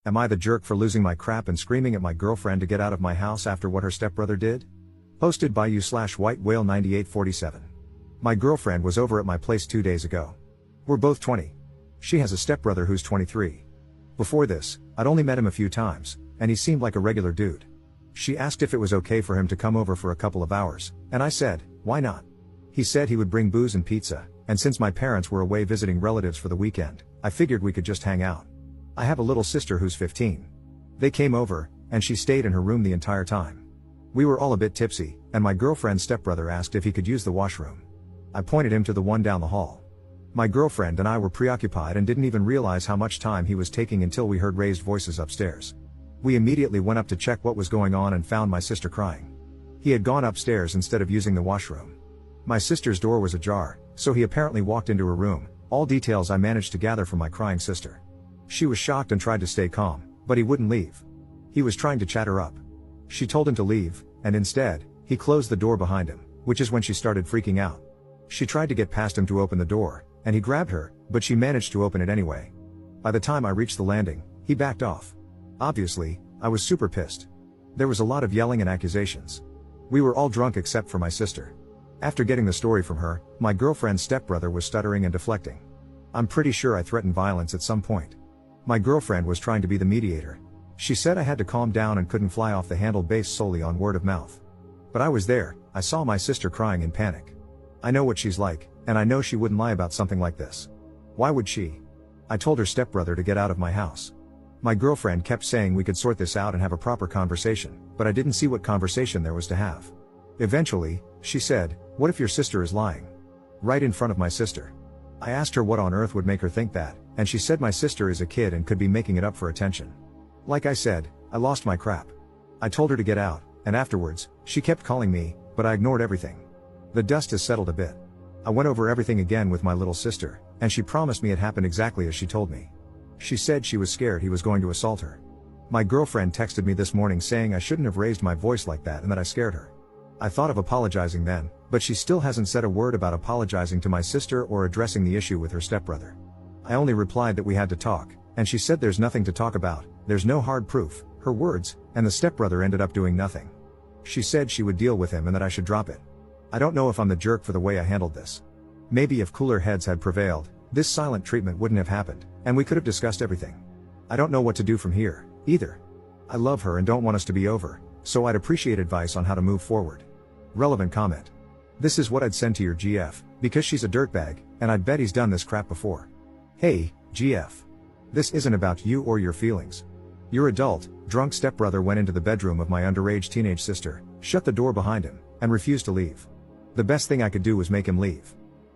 Am I the jerk for losing my crap and screaming at my girlfriend to get out of my house after what her stepbrother did? Posted by you/White Whale 9847. My girlfriend was over at my place 2 days ago. We're both 20. She has a stepbrother who's 23. Before this, I'd only met him a few times, and he seemed like a regular dude. She asked if it was okay for him to come over for a couple of hours, and I said, why not? He said he would bring booze and pizza, and since my parents were away visiting relatives for the weekend, I figured we could just hang out. I have a little sister who's 15. They came over, and she stayed in her room the entire time. We were all a bit tipsy, and my girlfriend's stepbrother asked if he could use the washroom. I pointed him to the one down the hall. My girlfriend and I were preoccupied and didn't even realize how much time he was taking until we heard raised voices upstairs. We immediately went up to check what was going on and found my sister crying. He had gone upstairs instead of using the washroom. My sister's door was ajar, so he apparently walked into her room, all details I managed to gather from my crying sister. She was shocked and tried to stay calm, but he wouldn't leave. He was trying to chat her up. She told him to leave, and instead, he closed the door behind him, which is when she started freaking out. She tried to get past him to open the door, and he grabbed her, but she managed to open it anyway. By the time I reached the landing, he backed off. Obviously, I was super pissed. There was a lot of yelling and accusations. We were all drunk except for my sister. After getting the story from her, my girlfriend's stepbrother was stuttering and deflecting. I'm pretty sure I threatened violence at some point. My girlfriend was trying to be the mediator. She said I had to calm down and couldn't fly off the handle based solely on word of mouth. But I was there, I saw my sister crying in panic. I know what she's like, and I know she wouldn't lie about something like this. Why would she? I told her stepbrother to get out of my house. My girlfriend kept saying we could sort this out and have a proper conversation, but I didn't see what conversation there was to have. Eventually, she said, "What if your sister is lying?" Right in front of my sister. I asked her what on earth would make her think that, and she said my sister is a kid and could be making it up for attention. Like I said, I lost my crap. I told her to get out, and afterwards, she kept calling me, but I ignored everything. The dust has settled a bit. I went over everything again with my little sister, and she promised me it happened exactly as she told me. She said she was scared he was going to assault her. My girlfriend texted me this morning saying I shouldn't have raised my voice like that and that I scared her. I thought of apologizing then, but she still hasn't said a word about apologizing to my sister or addressing the issue with her stepbrother. I only replied that we had to talk, and she said there's nothing to talk about, there's no hard proof, her words, and the stepbrother ended up doing nothing. She said she would deal with him and that I should drop it. I don't know if I'm the jerk for the way I handled this. Maybe if cooler heads had prevailed, this silent treatment wouldn't have happened, and we could have discussed everything. I don't know what to do from here, either. I love her and don't want us to be over, so I'd appreciate advice on how to move forward. Relevant comment. This is what I'd send to your GF, because she's a dirtbag, and I'd bet he's done this crap before. Hey, GF. This isn't about you or your feelings. Your adult, drunk stepbrother went into the bedroom of my underage teenage sister, shut the door behind him, and refused to leave. The best thing I could do was make him leave.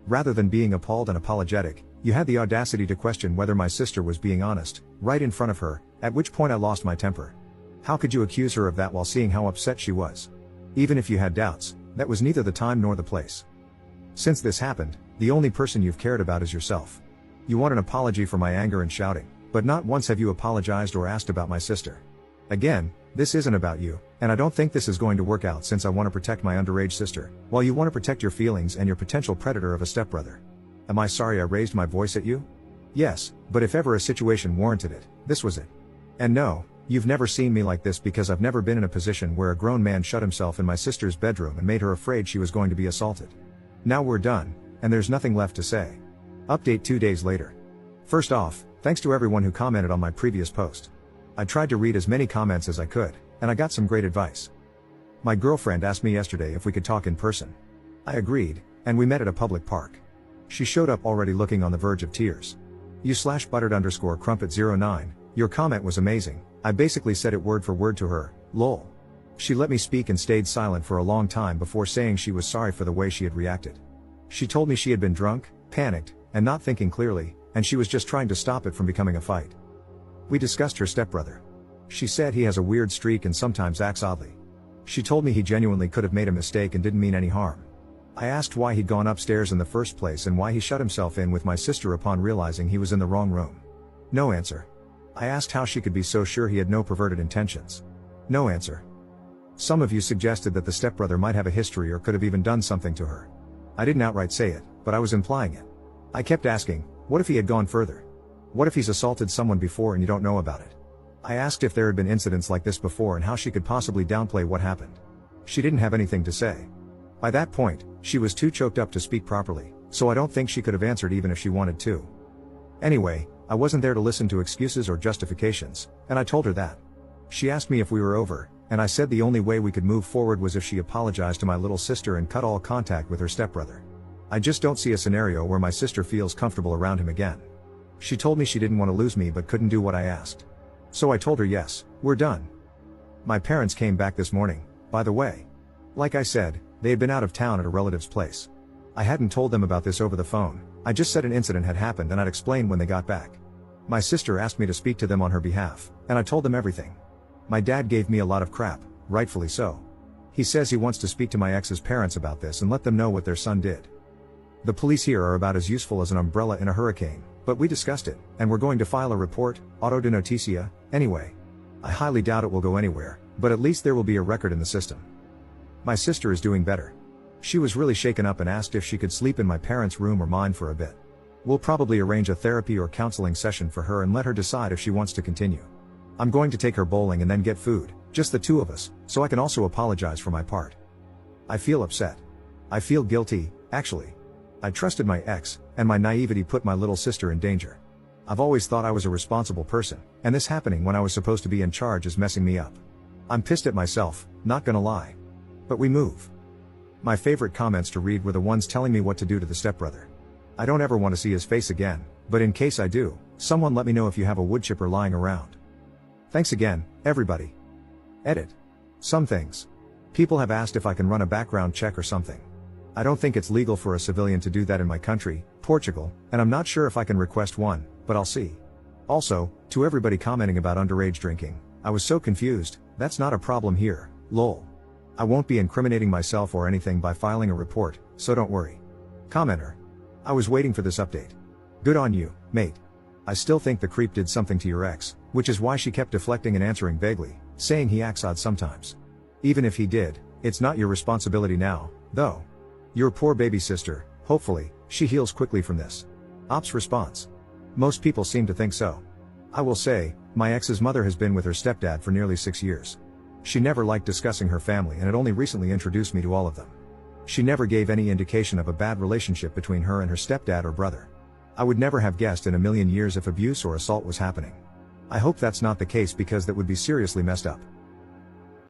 Rather than being appalled and apologetic, you had the audacity to question whether my sister was being honest, right in front of her, at which point I lost my temper. How could you accuse her of that while seeing how upset she was? Even if you had doubts, that was neither the time nor the place. Since this happened, the only person you've cared about is yourself. You want an apology for my anger and shouting, but not once have you apologized or asked about my sister. Again, this isn't about you, and I don't think this is going to work out since I want to protect my underage sister, while you want to protect your feelings and your potential predator of a stepbrother. Am I sorry I raised my voice at you? Yes, but if ever a situation warranted it, this was it. And no, you've never seen me like this because I've never been in a position where a grown man shut himself in my sister's bedroom and made her afraid she was going to be assaulted. Now we're done, and there's nothing left to say. Update 2 days later. First off, thanks to everyone who commented on my previous post. I tried to read as many comments as I could, and I got some great advice. My girlfriend asked me yesterday if we could talk in person. I agreed, and we met at a public park. She showed up already looking on the verge of tears. You/buttered_crumpet09, your comment was amazing. I basically said it word for word to her, lol. She let me speak and stayed silent for a long time before saying she was sorry for the way she had reacted. She told me she had been drunk, panicked, and not thinking clearly, and she was just trying to stop it from becoming a fight. We discussed her stepbrother. She said he has a weird streak and sometimes acts oddly. She told me he genuinely could have made a mistake and didn't mean any harm. I asked why he'd gone upstairs in the first place and why he shut himself in with my sister upon realizing he was in the wrong room. No answer. I asked how she could be so sure he had no perverted intentions. No answer. Some of you suggested that the stepbrother might have a history or could have even done something to her. I didn't outright say it, but I was implying it. I kept asking, what if he had gone further? What if he's assaulted someone before and you don't know about it? I asked if there had been incidents like this before and how she could possibly downplay what happened. She didn't have anything to say. By that point, she was too choked up to speak properly, so I don't think she could have answered even if she wanted to. Anyway, I wasn't there to listen to excuses or justifications, and I told her that. She asked me if we were over, and I said the only way we could move forward was if she apologized to my little sister and cut all contact with her stepbrother. I just don't see a scenario where my sister feels comfortable around him again. She told me she didn't want to lose me but couldn't do what I asked. So I told her yes, we're done. My parents came back this morning, by the way. Like I said, they had been out of town at a relative's place. I hadn't told them about this over the phone, I just said an incident had happened and I'd explain when they got back. My sister asked me to speak to them on her behalf, and I told them everything. My dad gave me a lot of crap, rightfully so. He says he wants to speak to my ex's parents about this and let them know what their son did. The police here are about as useful as an umbrella in a hurricane, but we discussed it, and we're going to file a report, auto de noticia, anyway. I highly doubt it will go anywhere, but at least there will be a record in the system. My sister is doing better. She was really shaken up and asked if she could sleep in my parents' room or mine for a bit. We'll probably arrange a therapy or counseling session for her and let her decide if she wants to continue. I'm going to take her bowling and then get food, just the two of us, so I can also apologize for my part. I feel upset. I feel guilty, actually. I trusted my ex, and my naivety put my little sister in danger. I've always thought I was a responsible person, and this happening when I was supposed to be in charge is messing me up. I'm pissed at myself, not gonna lie. But we move. My favorite comments to read were the ones telling me what to do to the stepbrother. I don't ever want to see his face again, but in case I do, someone let me know if you have a wood chipper lying around. Thanks again, everybody. Edit. Some things. People have asked if I can run a background check or something. I don't think it's legal for a civilian to do that in my country, Portugal, and I'm not sure if I can request one, but I'll see. Also, to everybody commenting about underage drinking, I was so confused, that's not a problem here, lol. I won't be incriminating myself or anything by filing a report, so don't worry. Commenter. I was waiting for this update. Good on you, mate. I still think the creep did something to your ex, which is why she kept deflecting and answering vaguely, saying he acts odd sometimes. Even if he did, it's not your responsibility now, though. Your poor baby sister, hopefully, she heals quickly from this. Ops response. Most people seem to think so. I will say, my ex's mother has been with her stepdad for nearly 6 years. She never liked discussing her family and had only recently introduced me to all of them. She never gave any indication of a bad relationship between her and her stepdad or brother. I would never have guessed in a million years if abuse or assault was happening. I hope that's not the case because that would be seriously messed up.